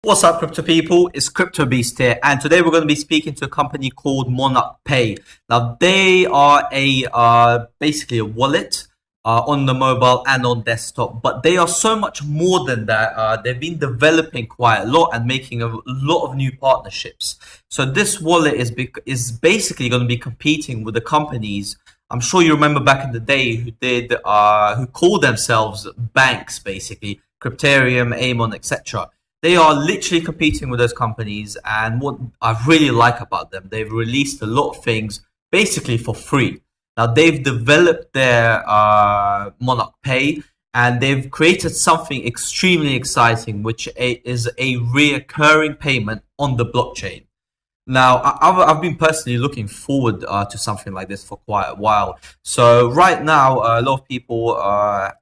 What's up, crypto people? It's Crypto Beast here, and today we're going to be speaking to a company called Monarch Pay. Now, they are basically a wallet on the mobile and on desktop, but they are so much more than that. They've been developing quite a lot and making a lot of new partnerships. So this wallet is basically going to be competing with the companies. I'm sure you remember back in the day who called themselves banks, basically Crypterium, Amon, etc. They are literally competing with those companies, and what I really like about them, they've released a lot of things basically for free. Now, they've developed their Monarch Pay, and they've created something extremely exciting, which is a reoccurring payment on the blockchain. Now, I've been personally looking forward to something like this for quite a while. So right now, a lot of people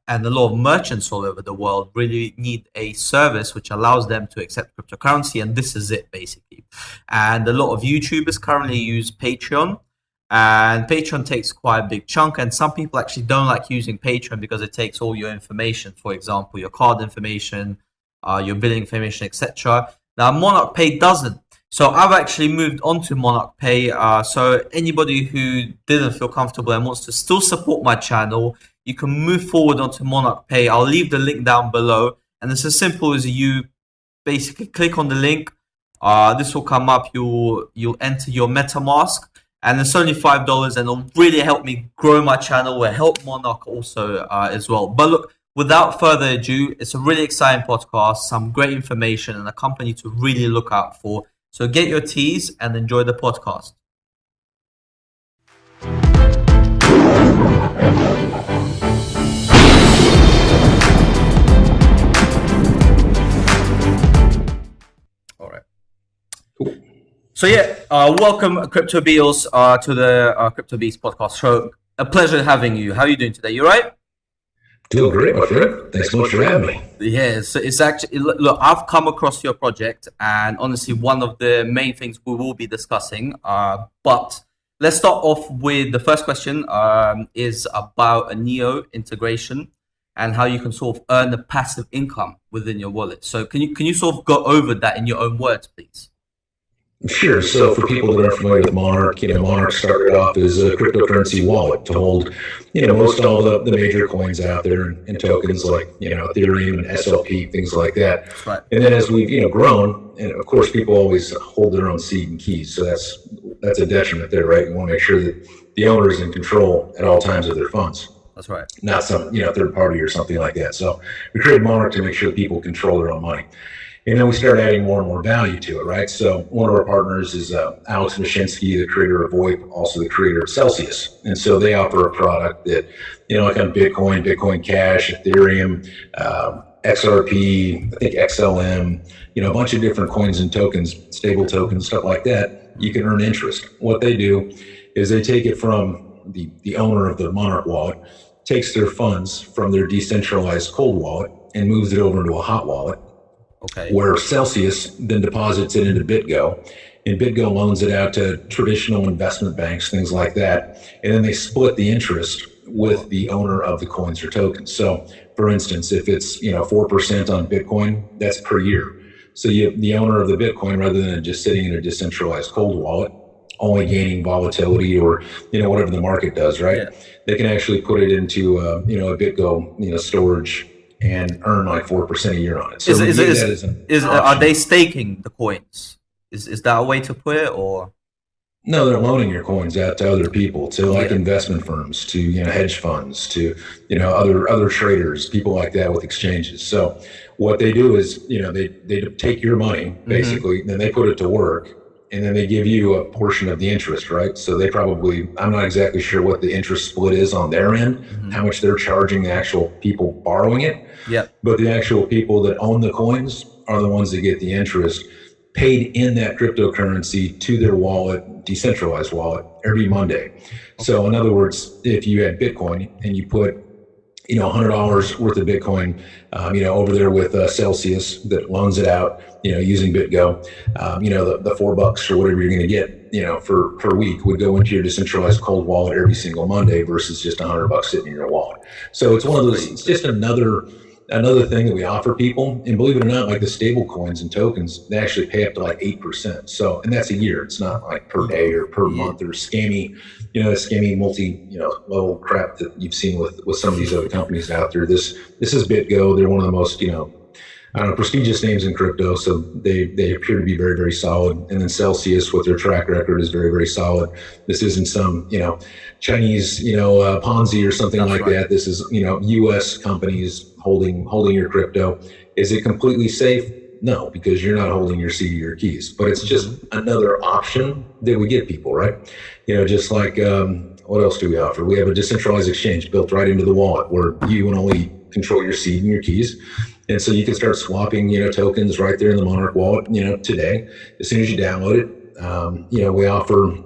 and a lot of merchants all over the world really need a service which allows them to accept cryptocurrency, and this is it, basically. And a lot of YouTubers currently use Patreon, and Patreon takes quite a big chunk, and some people actually don't like using Patreon because it takes all your information, for example, your card information, your billing information, etc. Now, Monarch Pay doesn't. So I've actually moved on to Monarch Pay. So anybody who didn't feel comfortable and wants to still support my channel, you can move forward onto Monarch Pay. I'll leave the link down below. And it's as simple as you basically click on the link. This will come up. You'll enter your MetaMask. And it's only $5, and it'll really help me grow my channel. Will help Monarch also as well. But look, without further ado, it's a really exciting podcast, some great information, and a company to really look out for. So get your teas and enjoy the podcast. All right. Cool. So welcome Crypto Beadles to the Crypto Beast podcast show. A pleasure having you. How are you doing today? You all right? Doing great, my friend. Thanks so much for having me. Yeah, so it's actually, look, I've come across your project, and honestly, one of the main things we will be discussing. But let's start off with the first question is about a Neo integration and how you can sort of earn a passive income within your wallet. So can you sort of go over that in your own words, please? Sure. So for people that aren't familiar with Monarch, Monarch started off as a cryptocurrency wallet to hold, most all the major coins out there and tokens like, Ethereum and SLP, things like that. That's right. And then as we've, grown, and of course, people always hold their own seed and keys. So that's a detriment there, right? You want to make sure that the owner is in control at all times of their funds. That's right. Not some, third party or something like that. So we created Monarch to make sure people control their own money. And then we started adding more and more value to it, right? So one of our partners is Alex Mashinsky, the creator of VoIP, also the creator of Celsius. And so they offer a product that, like on Bitcoin Cash, Ethereum, XRP, I think XLM, a bunch of different coins and tokens, stable tokens, stuff like that, you can earn interest. What they do is they take it from the owner of the Monarch wallet, takes their funds from their decentralized cold wallet and moves it over into a hot wallet. Okay. Where Celsius then deposits it into BitGo, and BitGo loans it out to traditional investment banks, things like that, and then they split the interest with the owner of the coins or tokens. So, for instance, if it's 4% on Bitcoin, that's per year. So the owner of the Bitcoin, rather than just sitting in a decentralized cold wallet, only gaining volatility or whatever the market does, right? Yeah. They can actually put it into a BitGo storage and earn like 4% a year on it. So are they staking the coins? Is that a way to put it, or? No, they're loaning your coins out to other people, to like investment firms, to hedge funds, to other traders, people like that with exchanges. So what they do is they take your money basically, then they put it to work, and then they give you a portion of the interest, right? So they probably, I'm not exactly sure what the interest split is on their end, how much they're charging the actual people borrowing it. Yeah. But the actual people that own the coins are the ones that get the interest paid in that cryptocurrency to their wallet, decentralized wallet, every Monday. Okay. So in other words, if you had Bitcoin and you put $100 worth of Bitcoin, over there with Celsius that loans it out, using BitGo, the $4 or whatever you're going to get, for per week would go into your decentralized cold wallet every single Monday versus just $100 sitting in your wallet. So it's one of those, it's just another another thing that we offer people, and believe it or not, like the stable coins and tokens, they actually pay up to like 8%. So, and that's a year. It's not like per day or per Yeah. month or scammy, scammy level crap that you've seen with some of these other companies out there. This is BitGo. They're one of the most, I don't know, prestigious names in crypto. So they appear to be very, very solid. And then Celsius, with their track record, is very, very solid. This isn't some, Chinese, Ponzi or something That's like right. that. This is, U.S. companies holding your crypto. Is it completely safe? No, because you're not holding your seed or your keys. But it's just another option that we give people, right? Just like what else do we offer? We have a decentralized exchange built right into the wallet where you and only control your seed and your keys. And so you can start swapping, tokens right there in the Monarch wallet, today, as soon as you download it. We offer,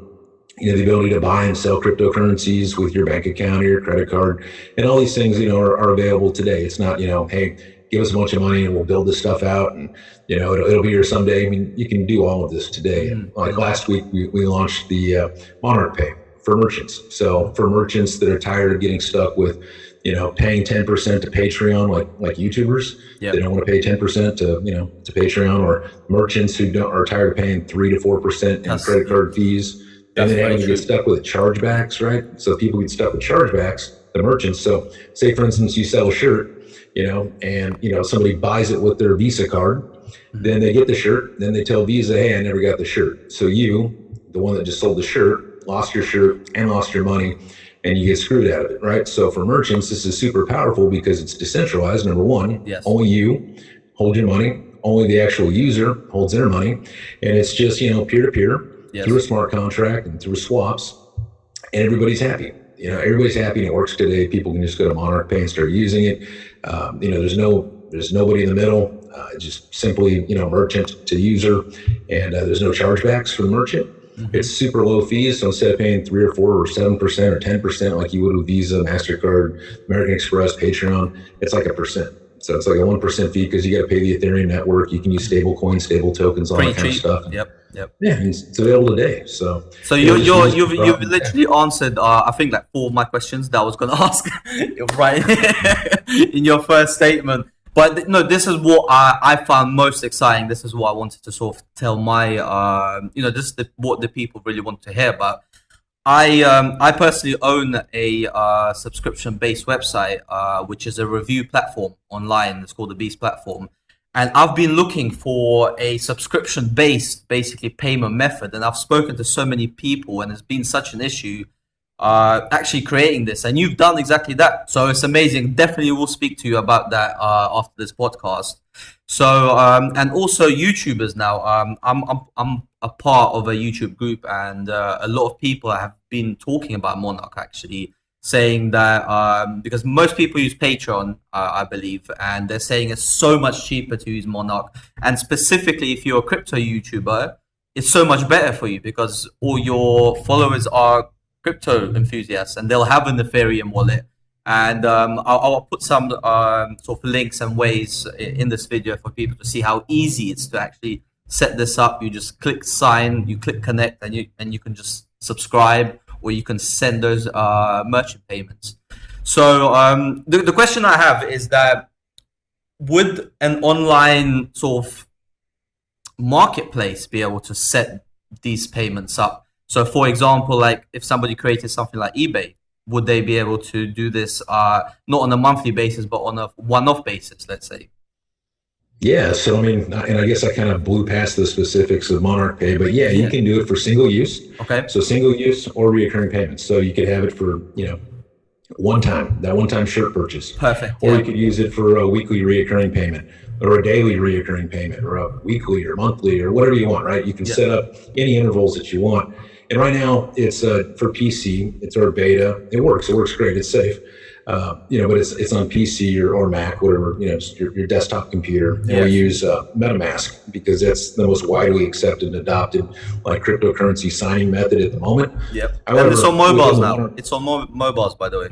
the ability to buy and sell cryptocurrencies with your bank account or your credit card, and all these things, are available today. It's not, hey, give us a bunch of money and we'll build this stuff out and, it'll be here someday. I mean, you can do all of this today. And like last week, we launched the Monarch Pay for merchants. So for merchants that are tired of getting stuck with, paying 10% to Patreon, like YouTubers, Yep. they don't want to pay 10% to Patreon, or merchants who are tired of paying 3 to 4% in credit card fees. And then having to get stuck with chargebacks, right? So people get stuck with chargebacks, the merchants. So say, for instance, you sell a shirt, and, somebody buys it with their Visa card, then they get the shirt, then they tell Visa, hey, I never got the shirt. So you, the one that just sold the shirt, lost your shirt and lost your money, and you get screwed out of it, right? So for merchants, this is super powerful because it's decentralized. Number one, Yes. only you hold your money, only the actual user holds their money, and it's just, peer-to-peer. Yes. Through a smart contract and through swaps, and everybody's happy. Everybody's happy, and it works today. People can just go to Monarch Pay and start using it. There's nobody in the middle. Just simply, merchant to user, and there's no chargebacks for the merchant. It's super low fees. So instead of paying 3 or 4 or 7% or 10% like you would with Visa, MasterCard, American Express, Patreon, it's like 1%. So it's like a 1% fee because you got to pay the Ethereum network. You can use stable coins, stable tokens, all Pretty that kind of cheap. stuff. Yep. Yeah, and it's available today. So you've literally answered I think like 4 of my questions that I was going to ask right in your first statement. But no, this is what I found most exciting. This is what I wanted to sort of tell my this is what the people really want to hear about. I personally own a subscription-based website, which is a review platform online. It's called the Beast Platform. And I've been looking for a subscription-based, basically, payment method. And I've spoken to so many people, and it's been such an issue actually creating this. And you've done exactly that. So it's amazing. Definitely will speak to you about that after this podcast. So, and also YouTubers now. I'm a part of a YouTube group, and a lot of people have been talking about Monarch, actually, saying that because most people use Patreon, I believe, and they're saying it's so much cheaper to use Monarch. And specifically, if you're a crypto YouTuber, it's so much better for you because all your followers are crypto enthusiasts, and they'll have an Ethereum wallet. And I'll put some sort of links and ways in this video for people to see how easy it's to actually set this up. You just click sign, you click connect, and you can just subscribe, or you can send those merchant payments. So the question I have is that would an online sort of marketplace be able to set these payments up? So for example, like if somebody created something like eBay, would they be able to do this not on a monthly basis, but on a one-off basis, let's say? Yeah, so I mean, and I guess I kind of blew past the specifics of Monarch Pay, but yeah, you can do it for single use. Okay. So single use or reoccurring payments. So you could have it for, one-time shirt purchase. Perfect. Or you could use it for a weekly reoccurring payment, or a daily reoccurring payment, or a weekly or monthly, or whatever you want, right? You can set up any intervals that you want. And right now it's for PC, it's our beta. It works great. It's safe. But it's on PC or Mac, whatever, just your desktop computer. And we use MetaMask because that's the most widely accepted and adopted like cryptocurrency signing method at the moment. Yep. However, and it's on mobiles now. It's on mobiles, by the way.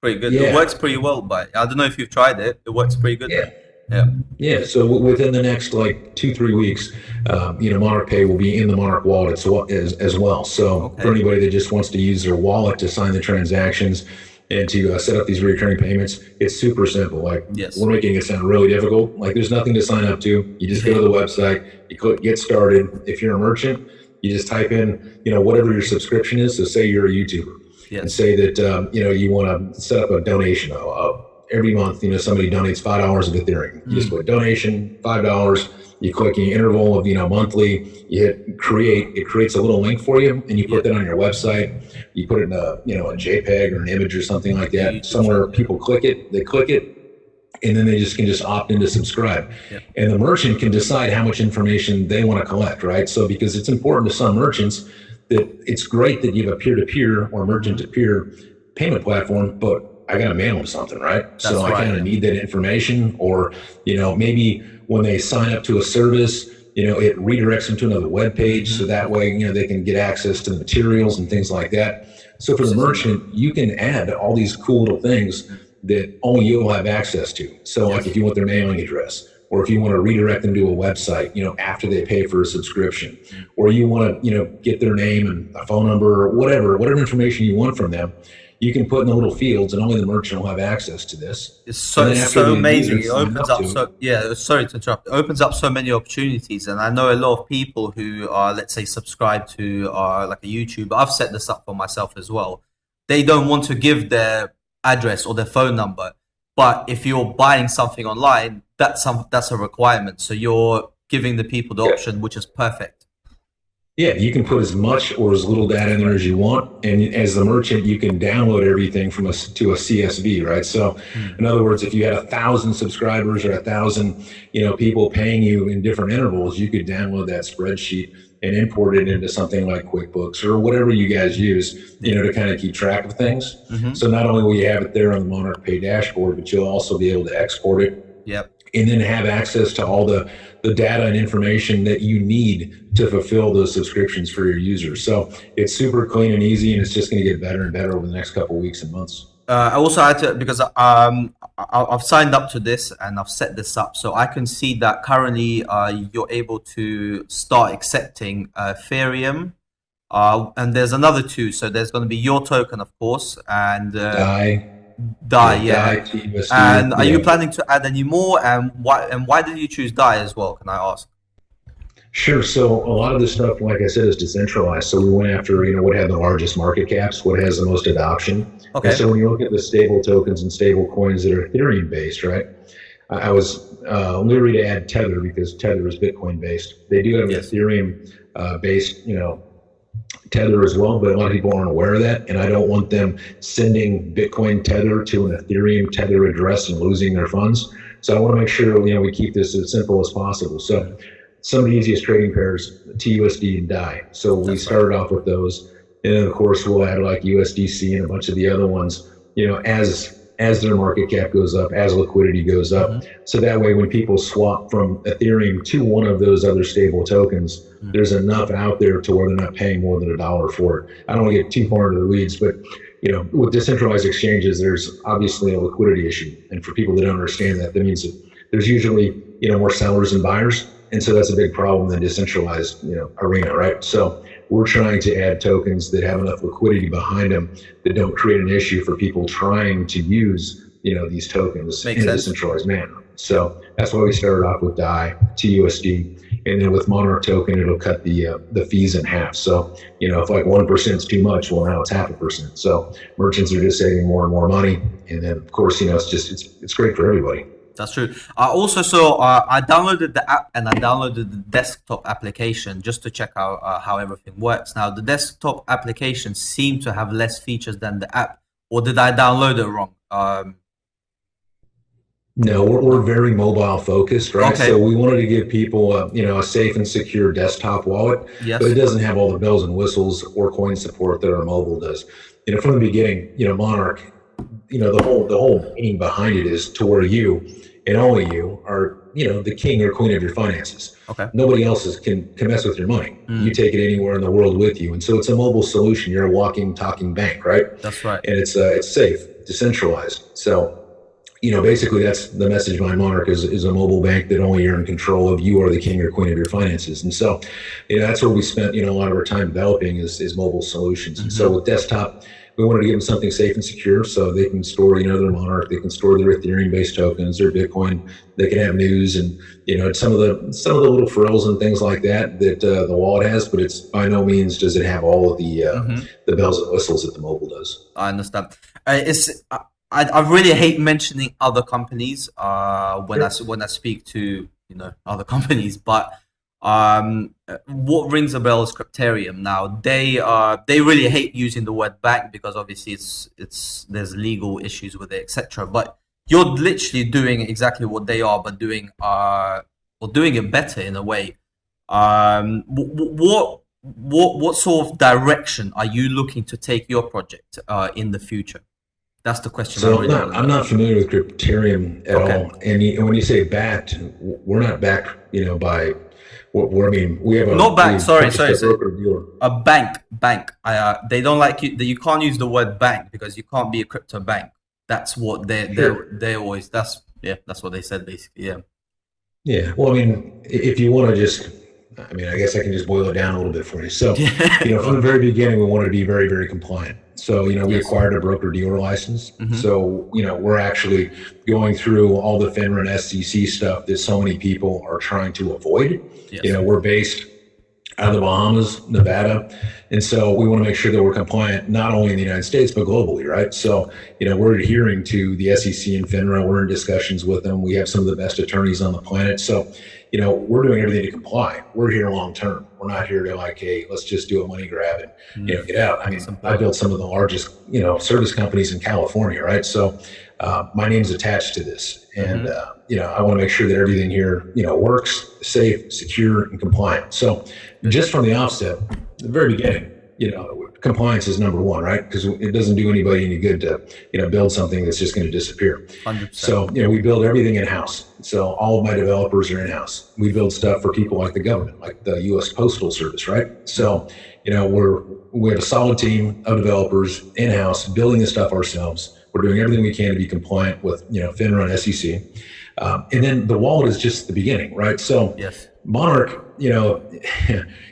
Pretty good. Yeah. It works pretty well, but I don't know if you've tried it. It works pretty good. Yeah. So within the next like 2-3 weeks, Monarch Pay will be in the Monarch wallet as well. So for anybody that just wants to use their wallet to sign the transactions, and to set up these recurring payments. It's super simple. Like, Yes. we're making it sound really difficult. Like, there's nothing to sign up to. You just go to the website, you click get started. If you're a merchant, you just type in, whatever your subscription is. So say you're a YouTuber, and say that, you want to set up a donation every month. Somebody donates $5 of Ethereum. You just put donation, $5. You click the interval of, monthly, you hit create, it creates a little link for you, and you put that on your website. You put it in a JPEG or an image or something like that. Somewhere people click it, they click it, and then they can opt in to subscribe. And the merchant can decide how much information they want to collect, right? So because it's important to some merchants that it's great that you have a peer-to-peer or merchant-to-peer payment platform, but I got to mail them something, right? I kind of need that information. Or, maybe when they sign up to a service, it redirects them to another web page. So that way, they can get access to the materials and things like that. So for the merchant, you can add all these cool little things that only you'll have access to. So like if you want their mailing address, or if you want to redirect them to a website, after they pay for a subscription, or you want to, get their name and a phone number, or whatever information you want from them, you can put in the little fields, and only the merchant will have access to this. It's so amazing. It opens up sorry to interrupt. It opens up so many opportunities, and I know a lot of people who are, let's say, subscribed to like a YouTuber. I've set this up for myself as well. They don't want to give their address or their phone number, but if you're buying something online, that's a requirement. So you're giving the people the option, which is perfect. Yeah, you can put as much or as little data in there as you want, and as the merchant, you can download everything to a CSV, right? So, in other words, if you had 1,000 subscribers or 1,000, people paying you in different intervals, you could download that spreadsheet and import it into something like QuickBooks or whatever you guys use, to kind of keep track of things. So not only will you have it there on the Monarch Pay dashboard, but you'll also be able to export it. And then have access to all the data and information that you need to fulfill those subscriptions for your users. So it's super clean and easy, and it's just going to get better and better over the next couple of weeks and months. I also had to, because I've signed up to this and I've set this up, so I can see that currently you're able to start accepting Ethereum, and there's another two. So there's going to be your token, of course, and DAI, and are you planning to add any more, and why did you choose DAI as well, can I ask? Sure. So a lot of this stuff, like I said, is decentralized. So we went after, what had the largest market caps, what has the most adoption. Okay. And so when you look at the stable tokens and stable coins that are Ethereum based, right? I was leery to add Tether because Tether is Bitcoin based. They do have an Ethereum based, Tether as well, but a lot of people aren't aware of that, and I don't want them sending Bitcoin Tether to an Ethereum Tether address and losing their funds. So I want to make sure we keep this as simple as possible. So some of the easiest trading pairs, TUSD and DAI. So we started off with those, and then of course we'll add like USDC and a bunch of the other ones, as their market cap goes up, as liquidity goes up. So that way when people swap from Ethereum to one of those other stable tokens, there's enough out there to where they're not paying more than $1 for it. I don't want to get too far into the weeds, but with decentralized exchanges, there's obviously a liquidity issue. And for people that don't understand that, that means that there's usually, more sellers and buyers. And so that's a big problem in the decentralized, arena, right? So we're trying to add tokens that have enough liquidity behind them that don't create an issue for people trying to use, these tokens in a decentralized manner. So that's why we started off with DAI, TUSD, and then with Monarch token, it'll cut the fees in half. So, if like 1% is too much, well, now it's 0.5%. So merchants are just saving more and more money. And then of course, it's great for everybody. That's true. I downloaded the app and I downloaded the desktop application just to check out how everything works. Now, the desktop application seemed to have less features than the app, or did I download it wrong? No, we're very mobile focused, right? Okay. So we wanted to give people a safe and secure desktop wallet, but it doesn't have all the bells and whistles or coin support that our mobile does. From the beginning, Monarch, the whole meaning behind it is to where you and only you are, the king or queen of your finances. Okay. Nobody else can mess with your money. You take it anywhere in the world with you. And so it's a mobile solution. You're a walking, talking bank, right? That's right. And it's safe, decentralized. So, basically that's the message behind Monarch is a mobile bank that only you're in control of. You are the king or queen of your finances. And so, that's where we spent, a lot of our time developing is mobile solutions. And so with desktop, We wanted to give them something safe and secure so they can store, their Monarch, they can store their Ethereum-based tokens, their Bitcoin, they can have news and, some of the little frills and things like that the wallet has, but it's by no means does it have all of the bells and whistles that the mobile does. I understand. I really hate mentioning other companies when I speak to other companies, but what rings a bell is Crypterium. Now they really hate using the word bank because obviously there's legal issues with it, etc. But you're literally doing exactly what they are, but doing it better in a way. What sort of direction are you looking to take your project in the future? That's the question. So I'm not familiar with Crypterium at all. And when you say backed, we're not backed, by what I mean. We have not bank. Sorry. A bank. They don't like you. You can't use the word bank because you can't be a crypto bank. That's what they always. That's what they said basically. Yeah. Yeah. Well, I mean, if you want to just. I mean, I guess I can just boil it down a little bit for you. So, from the very beginning, we wanted to be very, very compliant. So, we acquired a broker-dealer license. So, we're actually going through all the FINRA and SEC stuff that so many people are trying to avoid. We're based out of the Bahamas, Nevada. And so we want to make sure that we're compliant, not only in the United States, but globally, right? So, we're adhering to the SEC and FINRA. We're in discussions with them. We have some of the best attorneys on the planet. So, we're doing everything to comply. We're here long term. We're not here to hey, let's just do a money grab and, get out. I mean, I built some of the largest, service companies in California, right? So my name's attached to this. And, I want to make sure that everything here, works, safe, secure, and compliant. So just from the offset, the very beginning, compliance is number one, right? Because it doesn't do anybody any good to, build something that's just going to disappear. 100%. So, we build everything in-house. So all of my developers are in-house. We build stuff for people like the government, like the U.S. Postal Service, right? So, we have a solid team of developers in-house building this stuff ourselves. We're doing everything we can to be compliant with, FINRA and SEC. And then the wallet is just the beginning, right? So Monarch,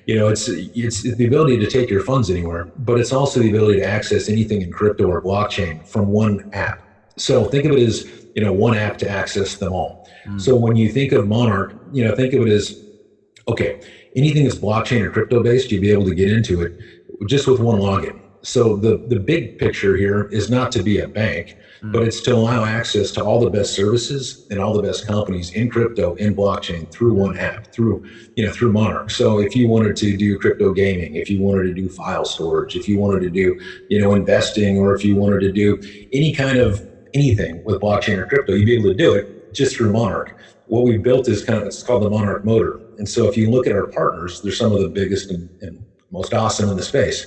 it's the ability to take your funds anywhere, but it's also the ability to access anything in crypto or blockchain from one app. So think of it as, one app to access them all. So when you think of Monarch, think of it as, okay, anything that's blockchain or crypto based, you'd be able to get into it just with one login. So the big picture here is not to be a bank, but it's to allow access to all the best services and all the best companies in crypto, in blockchain through one app, through Monarch. So if you wanted to do crypto gaming, if you wanted to do file storage, if you wanted to do, investing, or if you wanted to do any kind of anything with blockchain or crypto, you'd be able to do it just through Monarch. What we built is it's called the Monarch motor. And so if you look at our partners, they're some of the biggest and most awesome in the space.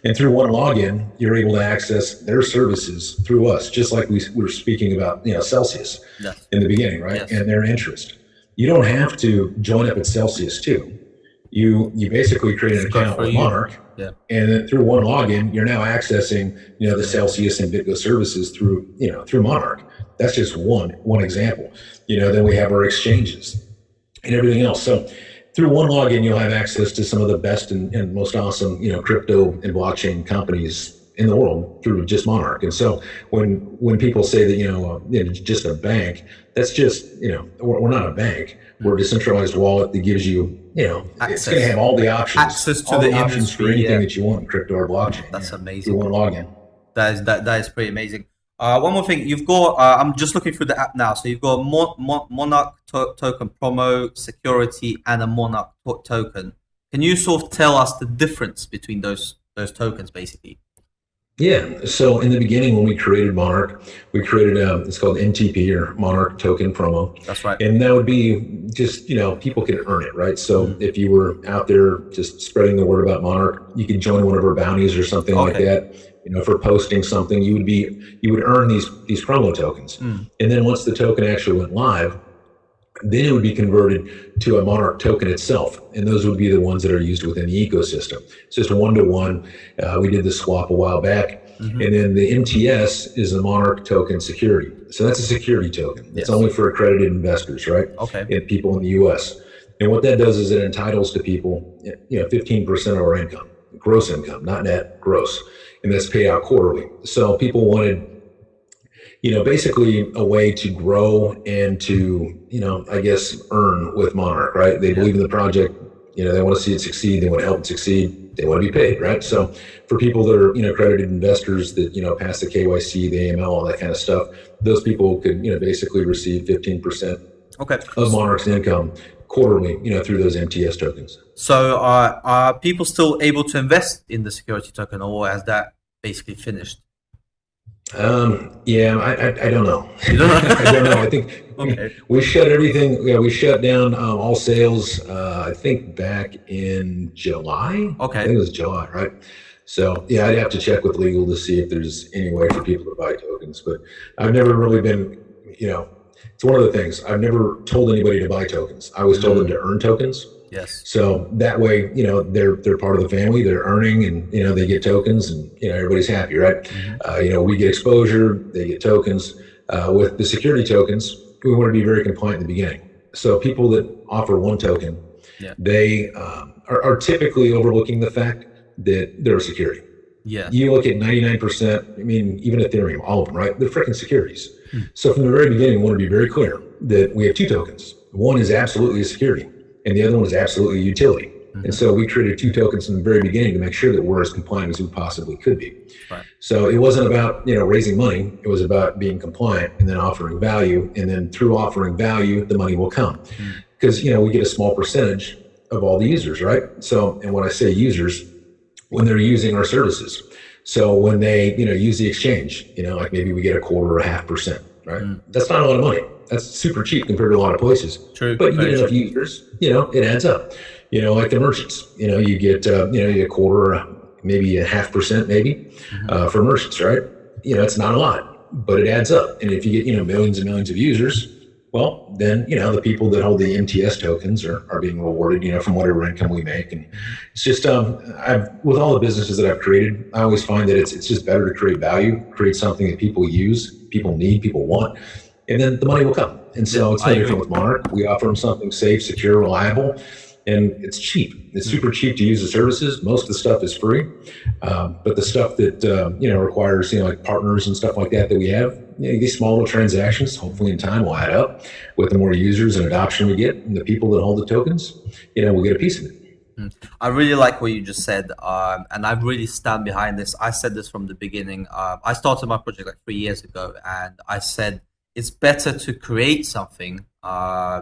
And through one login, you're able to access their services through us, just like we were speaking about, Celsius in the beginning, right? And their interest. You don't have to join up at Celsius too. You basically create an account with Monarch, and then through one login, you're now accessing, the Celsius and BitGo services through Monarch. That's just one example. Then we have our exchanges and everything else. So through one login, you'll have access to some of the best and most awesome, crypto and blockchain companies in the world through just Monarch. And so when people say that, just a bank, that's just, we're not a bank. We're a decentralized wallet that gives you, it's going to have all the options. Access to the options industry, for anything that you want in crypto or blockchain. That's amazing. Through one login. That is pretty amazing. One more thing, you've got, I'm just looking through the app now. So you've got Monarch token promo, security, and a Monarch token. Can you sort of tell us the difference between those tokens, basically? Yeah. So in the beginning, when we created Monarch, we created it's called MTP, or Monarch Token Promo. That's right. And that would be just, people could earn it, right? So if you were out there just spreading the word about Monarch, you could join one of our bounties or something like that. For posting something, you would earn these promo tokens. And then once the token actually went live, then it would be converted to a Monarch token itself. And those would be the ones that are used within the ecosystem. It's just one-to-one. We did the swap a while back. And then the MTS is a Monarch token security. So that's a security token. It's only for accredited investors, right? And people in the US. And what that does is it entitles to people, 15% of our income, gross income, not net, gross. and that's paid out quarterly. So people wanted, basically a way to grow and to, I guess, earn with Monarch, right? They believe in the project, they want to see it succeed, they want to help it succeed, they want to be paid, right? So for people that are, accredited investors that, pass the KYC, the AML, all that kind of stuff, those people could, basically receive 15% Okay. of Monarch's income quarterly, through those MTS tokens. So are people still able to invest in the security token, or has that basically finished? Yeah, I don't know. You don't know? I don't know. I think Okay. we shut everything. Yeah, we shut down all sales. I think back in July. I Okay. think it was July, right? So yeah, I'd have to check with legal to see if there's any way for people to buy tokens. But I've never really been, it's one of the things. I've never told anybody to buy tokens. I always told them to earn tokens. Yes. So that way, they're part of the family. They're earning, and they get tokens, and everybody's happy, right? We get exposure. They get tokens. With the security tokens, we want to be very compliant in the beginning. So people that offer one token, they are typically overlooking the fact that they're a security. Yeah. You look at 99%. I mean, even Ethereum, all of them, right? They're freaking securities. So from the very beginning, we want to be very clear that we have two tokens. One is absolutely a security, and the other one is absolutely a utility. And so we created two tokens from the very beginning to make sure that we're as compliant as we possibly could be. Right. So it wasn't about, raising money. It was about being compliant and then offering value. And then through offering value, the money will come. Because, we get a small percentage of all the users, right? So, and when I say users, when they're using our services. So when they, use the exchange, like maybe we get a quarter or 0.5%, right? That's not a lot of money. That's super cheap compared to a lot of places. True. But you get enough users, it adds up. Like the merchants, you get, a quarter, maybe 0.5%, maybe for merchants, right? It's not a lot, but it adds up. And if you get, millions and millions of users, well, then, the people that hold the MTS tokens are being rewarded, from whatever income we make. And it's just, with all the businesses that I've created, I always find that it's just better to create value, create something that people use, people need, people want, and then the money will come. And so it's no different with Monarch. We offer them something safe, secure, reliable, and it's cheap. It's super cheap to use the services. Most of the stuff is free, but the stuff that requires like partners and stuff like that we have, these small little transactions, hopefully in time will add up. With the more users and adoption we get, and the people that hold the tokens, we'll get a piece of it. I really like what you just said, and I really stand behind this. I said this from the beginning. I started my project like 3 years ago, and I said it's better to create something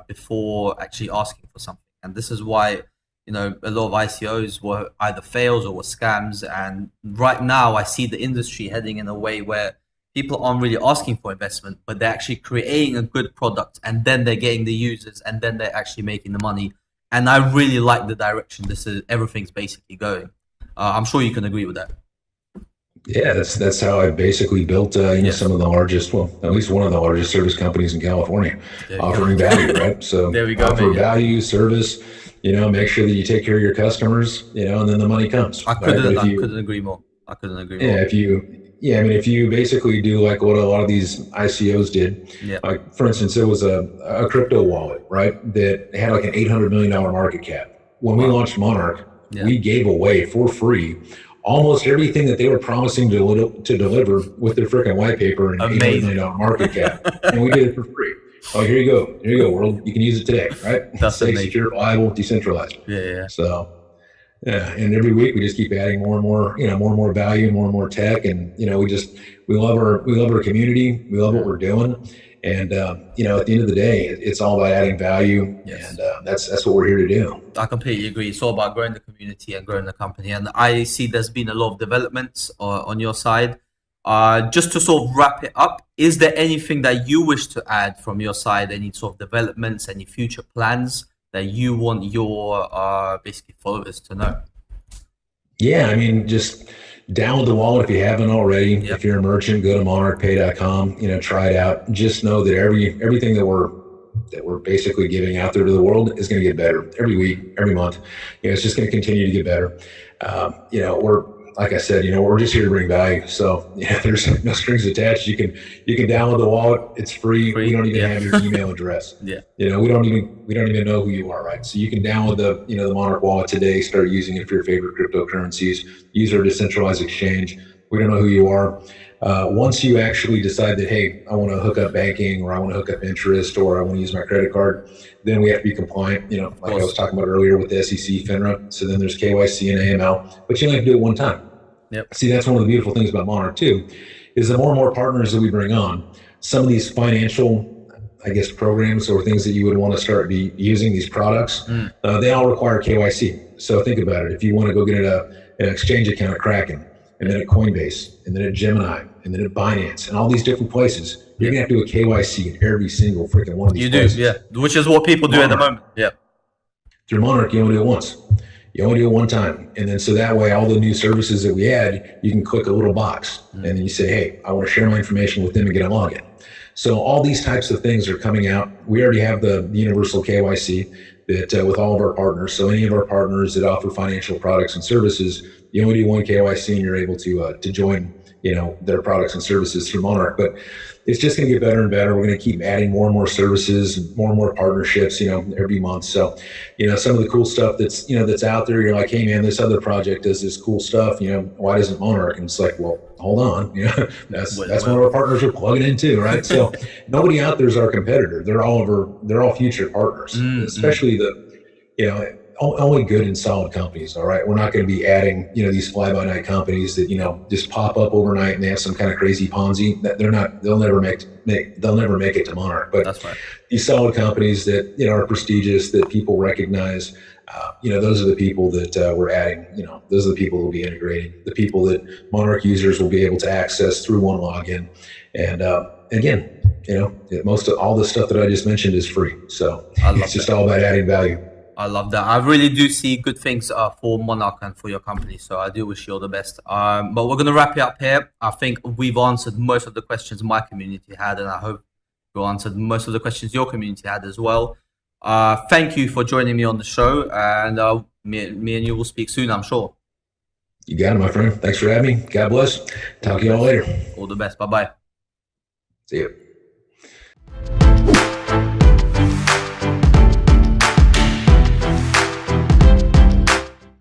before actually asking for something. And this is why, a lot of ICOs were either fails or were scams. And right now I see the industry heading in a way where people aren't really asking for investment, but they're actually creating a good product, and then they're getting the users, and then they're actually making the money. And I really like the direction everything's basically going. I'm sure you can agree with that. Yeah, that's how I basically built, some of the largest, well, at least one of the largest service companies in California, offering value, right? So there we go, offer value, service, make sure that you take care of your customers, and then the money comes. I couldn't agree more. Yeah, if you basically do like what a lot of these ICOs did, like for instance, there was a crypto wallet, right, that had like an $800 million market cap. When we launched Monarch, we gave away for free almost everything that they were promising to deliver with their freaking white paper and $800 million market cap. And we did it for free. Oh, here you go, world. You can use it today, right? That's safe, secure, reliable, decentralized. Yeah. So, and every week we just keep adding more and more value, more and more tech, and we love our community. We love what we're doing, and at the end of the day, it's all about adding value, and that's what we're here to do. I completely agree. It's all about growing the community and growing the company, and I see there's been a lot of developments on your side. Just to sort of wrap it up, is there anything that you wish to add from your side? Any sort of developments, any future plans that you want your basically followers to know? Yeah, I mean, just download the wallet if you haven't already. If you're a merchant, go to monarchpay.com, try it out. Just know that everything that we're basically giving out there to the world is going to get better every week, every month. It's just going to continue to get better. We're, like I said, we're just here to bring value. So there's no strings attached. You can download the wallet. It's free. We don't even have your email address. We don't even know who you are, right? So you can download the Monarch wallet today. Start using it for your favorite cryptocurrencies. Use our decentralized exchange. We don't know who you are. Once you actually decide that, hey, I want to hook up banking, or I want to hook up interest, or I want to use my credit card, then we have to be compliant, like I was talking about earlier with the SEC, FINRA. So then there's KYC and AML, but you only have to do it one time. Yep. See, that's one of the beautiful things about Monarch too, is the more and more partners that we bring on, some of these financial, I guess, programs or things that you would want to start be using these products, they all require KYC. So think about it. If you want to go get an exchange account at Kraken, and then at Coinbase, and then at Gemini, and then at Binance, and all these different places, you're going to have to do a KYC in every single freaking one of these places. You do, yeah. Which is what people do at the moment. Yeah. Through Monarch, you only do it once. You only do it one time. And then so that way, all the new services that we add, you can click a little box. And then you say, hey, I want to share my information with them and get a login. So all these types of things are coming out. We already have the universal KYC that with all of our partners. So any of our partners that offer financial products and services, you only do one KYC and you're able to join, their products and services through Monarch. But it's just going to get better and better. We're going to keep adding more and more services, more and more partnerships, every month. So, some of the cool stuff that's out there, you're like, hey man, this other project does this cool stuff. Why doesn't Monarch? And it's like, well, hold on. That's one of our partners we're plugging into, right? So nobody out there is our competitor. They're all future partners, especially only good and solid companies. All right. We're not going to be adding, these fly by night companies that, just pop up overnight and they have some kind of crazy Ponzi that they'll never make it to Monarch. But that's right. These solid companies that, are prestigious, that people recognize, those are the people that we're adding, those are the people we'll be integrating, the people that Monarch users will be able to access through one login. And again, most of all the stuff that I just mentioned is free. So it's just all about adding value. I love that. I really do see good things for Monarch and for your company. So I do wish you all the best. But we're going to wrap it up here. I think we've answered most of the questions my community had, and I hope you answered most of the questions your community had as well. Thank you for joining me on the show, and me and you will speak soon, I'm sure. You got it, my friend. Thanks for having me. God bless. Talk to you all later. All the best. Bye-bye. See you.